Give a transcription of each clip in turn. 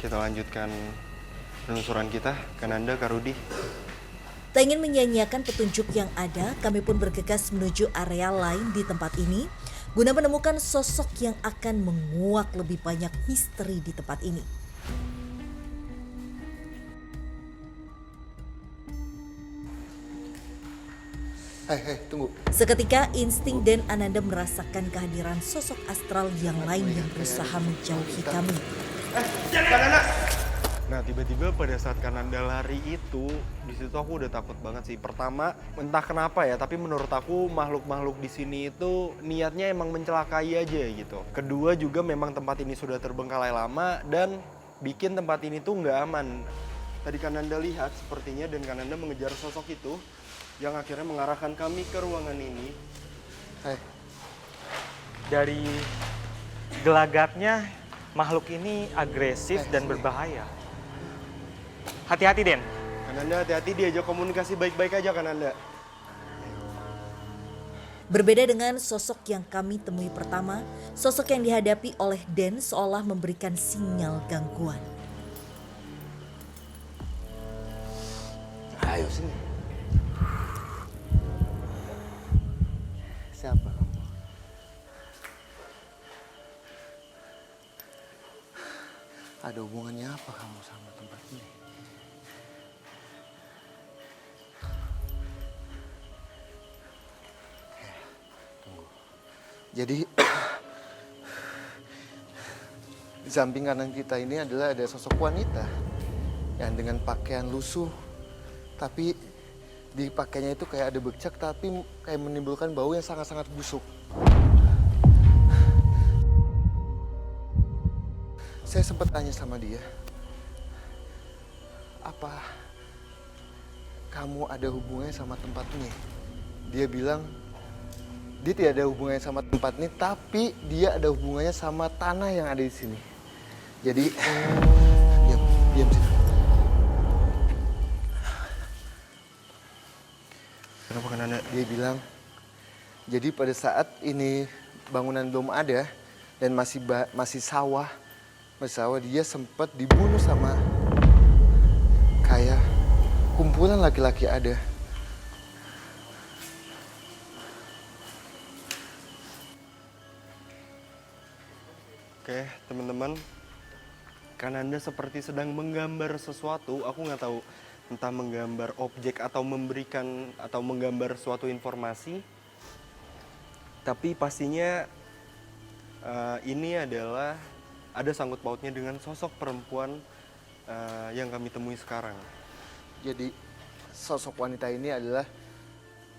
kita lanjutkan penelusuran kita, Kananda, Kak Rudi. Tak ingin menyanyiakan petunjuk yang ada, kami pun bergegas menuju area lain di tempat ini guna menemukan sosok yang akan menguak lebih banyak misteri di tempat ini. Hei, tunggu. Seketika insting dan Ananda merasakan kehadiran sosok astral yang lain yang berusaha menjauhi kami. Kananda! Nah, tiba-tiba pada saat Kananda lari itu, di situ aku udah takut banget sih. Pertama, entah kenapa ya, tapi menurut aku makhluk-makhluk di sini itu niatnya emang mencelakai aja gitu. Kedua juga memang tempat ini sudah terbengkalai lama dan bikin tempat ini tuh nggak aman. Tadi Kananda lihat sepertinya dan Kananda mengejar sosok itu yang akhirnya mengarahkan kami ke ruangan ini. Hei, Dari gelagatnya, makhluk ini agresif dan berbahaya. Hati-hati, Den. Kananda hati-hati, diajak komunikasi baik-baik aja Kananda. Berbeda dengan sosok yang kami temui pertama, sosok yang dihadapi oleh Den seolah memberikan sinyal gangguan. ayo sini. Siapa kamu? Ada hubungannya apa kamu sama tempat ini? Tunggu. Jadi di samping kanan kita ini adalah ada sosok wanita yang dengan pakaian lusuh, tapi di pakainya itu kayak ada bercak tapi kayak menimbulkan bau yang sangat-sangat busuk. Saya sempat tanya sama dia, apa kamu ada hubungannya sama tempat ini? Dia bilang dia tidak ada hubungannya sama tempat ini, tapi dia ada hubungannya sama tanah yang ada di sini. Jadi diam sini. Kenapa Kananda? Dia bilang, jadi pada saat ini bangunan belum ada dan masih sawah, dia sempat dibunuh sama kayak kumpulan laki-laki ada. Oke, teman-teman. Kananda seperti sedang menggambar sesuatu, aku nggak tahu entah menggambar objek atau memberikan atau menggambar suatu informasi. Tapi pastinya ini adalah ada sangkut pautnya dengan sosok perempuan yang kami temui sekarang. Jadi sosok wanita ini adalah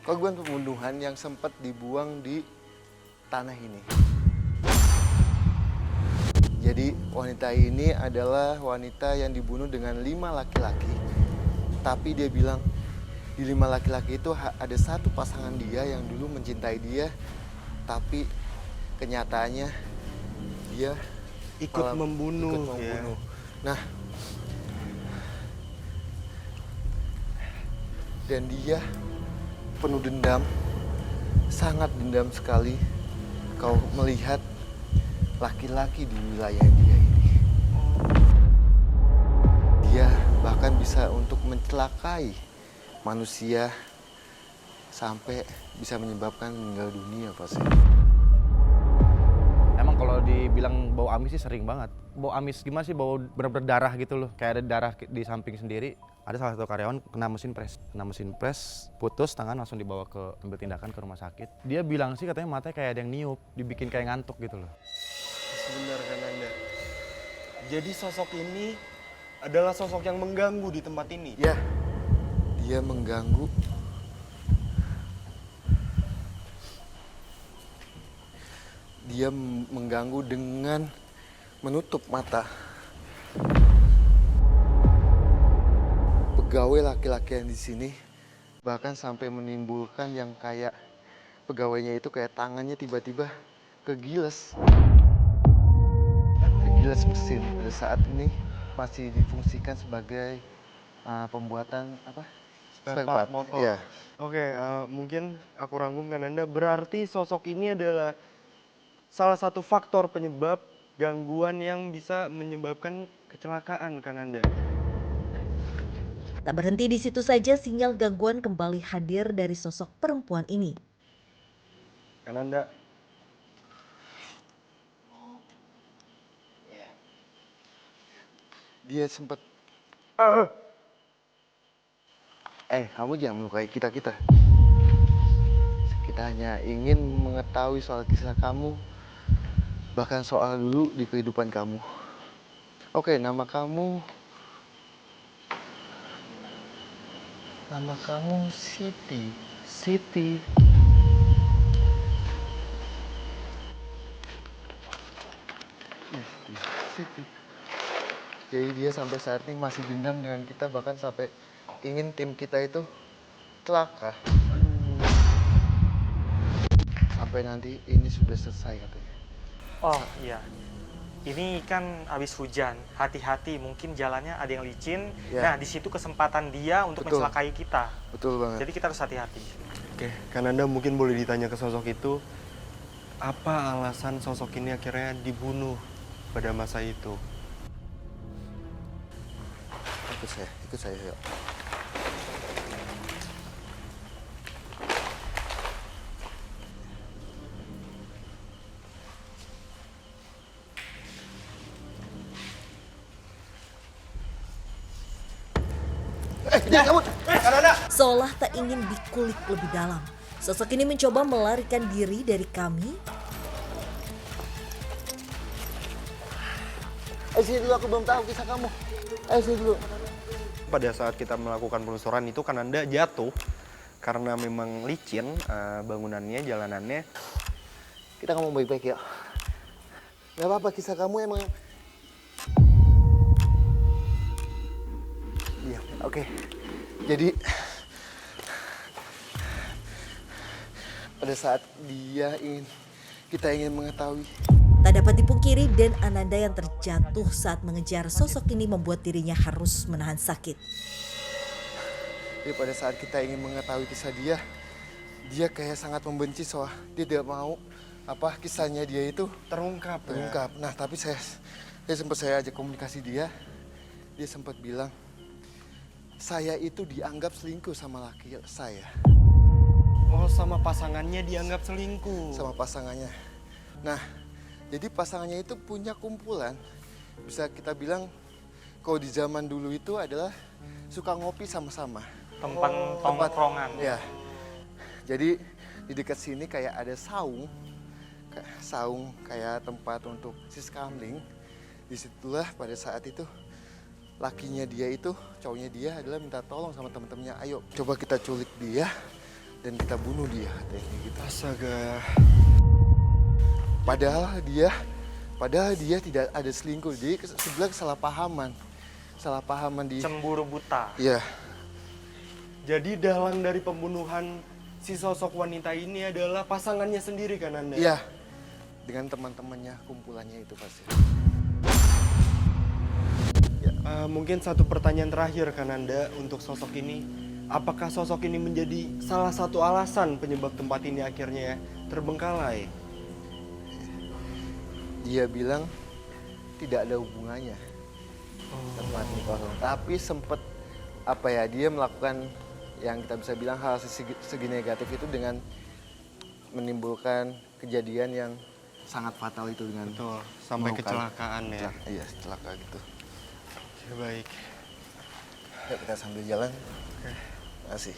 korban pembunuhan yang sempat dibuang di tanah ini. Jadi wanita ini adalah wanita yang dibunuh dengan 5 laki-laki. Tapi dia bilang di 5 laki-laki itu ada satu pasangan dia yang dulu mencintai dia. Tapi kenyataannya dia Ikut membunuh. Ya. Nah, dan dia penuh dendam, sangat dendam sekali. Kau melihat laki-laki di wilayah dia ini. Dia bahkan bisa untuk mencelakai manusia sampai bisa menyebabkan meninggal dunia pasti. Emang kalau dibilang bau amis sih sering banget. Bau amis gimana sih, bau bener-bener darah gitu loh. Kayak ada darah di samping sendiri. Ada salah satu karyawan kena mesin pres, putus tangan, langsung dibawa ambil tindakan ke rumah sakit. Dia bilang sih katanya matanya kayak ada yang niup, dibikin kayak ngantuk gitu loh. Sebenarnya Kananda. Jadi sosok ini adalah sosok yang mengganggu di tempat ini. Ya, dia mengganggu. Dia mengganggu dengan menutup mata. Pegawai laki-laki yang di sini bahkan sampai menimbulkan yang kayak pegawainya itu kayak tangannya tiba-tiba kegiles. Kegiles mesin. Pada saat ini masih difungsikan sebagai pembuatan apa? Spare part motor. Ya. Oke, mungkin aku rangkum Kananda. Berarti sosok ini adalah salah satu faktor penyebab gangguan yang bisa menyebabkan kecelakaan Kananda. Tak berhenti di situ saja, sinyal gangguan kembali hadir dari sosok perempuan ini. Kananda, Dia sempat, kamu jangan melukai kita-kita. Kita hanya ingin mengetahui soal kisah kamu, bahkan soal dulu di kehidupan kamu. Oke, nama kamu Siti. Siti. Siti. Jadi dia sampai saat ini masih dendam dengan kita, bahkan sampai ingin tim kita itu celaka. Sampai nanti ini sudah selesai katanya. Oh iya, ini kan habis hujan. Hati-hati, mungkin jalannya ada yang licin. Ya. Nah, di situ kesempatan dia untuk Betul. mencelakai kita. Betul banget. Jadi kita harus hati-hati. oke, Kananda mungkin boleh ditanya ke sosok itu, apa alasan sosok ini akhirnya dibunuh pada masa itu? Ikut saya, yuk. Kamu. Seolah tak ingin dikulik lebih dalam, sosok ini mencoba melarikan diri dari kami. Sini dulu, aku belum tahu kisah kamu. Sini dulu. Pada saat kita melakukan penelusuran itu Kananda jatuh karena memang licin bangunannya, jalanannya. Kita ngomong baik-baik ya. Gak apa-apa, kisah kamu emang... Iya, oke. Jadi... pada saat kita ingin mengetahui. Tak dapat dipungkiri, Dan Ananda yang terjatuh saat mengejar sosok ini membuat dirinya harus menahan sakit. Jadi pada saat kita ingin mengetahui kisah dia kayak sangat membenci soal dia tidak mau kisahnya dia itu Terungkap. terungkap. Nah, tapi saya sempat ajak komunikasi dia sempat bilang, saya itu dianggap selingkuh sama laki saya, Oh, sama pasangannya dianggap selingkuh. sama pasangannya. Nah, jadi pasangannya itu punya kumpulan, bisa kita bilang kalau di zaman dulu itu adalah suka ngopi sama-sama. Tempat tongkrongan. Ya, jadi di dekat sini kayak ada saung kayak tempat untuk siskamling. Disitulah pada saat itu lakinya dia itu, cowoknya dia adalah minta tolong sama teman-temannya, ayo coba kita culik dia dan kita bunuh dia, katanya gitu. Astaga. Padahal dia tidak ada selingkuh, jadi sebelah kesalahpahaman di. Cemburu buta. Iya, Jadi dalang dari pembunuhan si sosok wanita ini adalah pasangannya sendiri Kananda? iya, dengan teman-temannya, kumpulannya itu pasti. Mungkin satu pertanyaan terakhir Kananda untuk sosok ini. Apakah sosok ini menjadi salah satu alasan penyebab tempat ini akhirnya terbengkalai? Dia bilang tidak ada hubungannya tempat ini kosong, tapi sempat dia melakukan yang kita bisa bilang hal segi negatif itu dengan menimbulkan kejadian yang sangat fatal itu dengan Betul, sampai melukai. kecelakaan ya. Iya, celaka gitu. Oke, baik. Yuk kita sambil jalan. Terima kasih.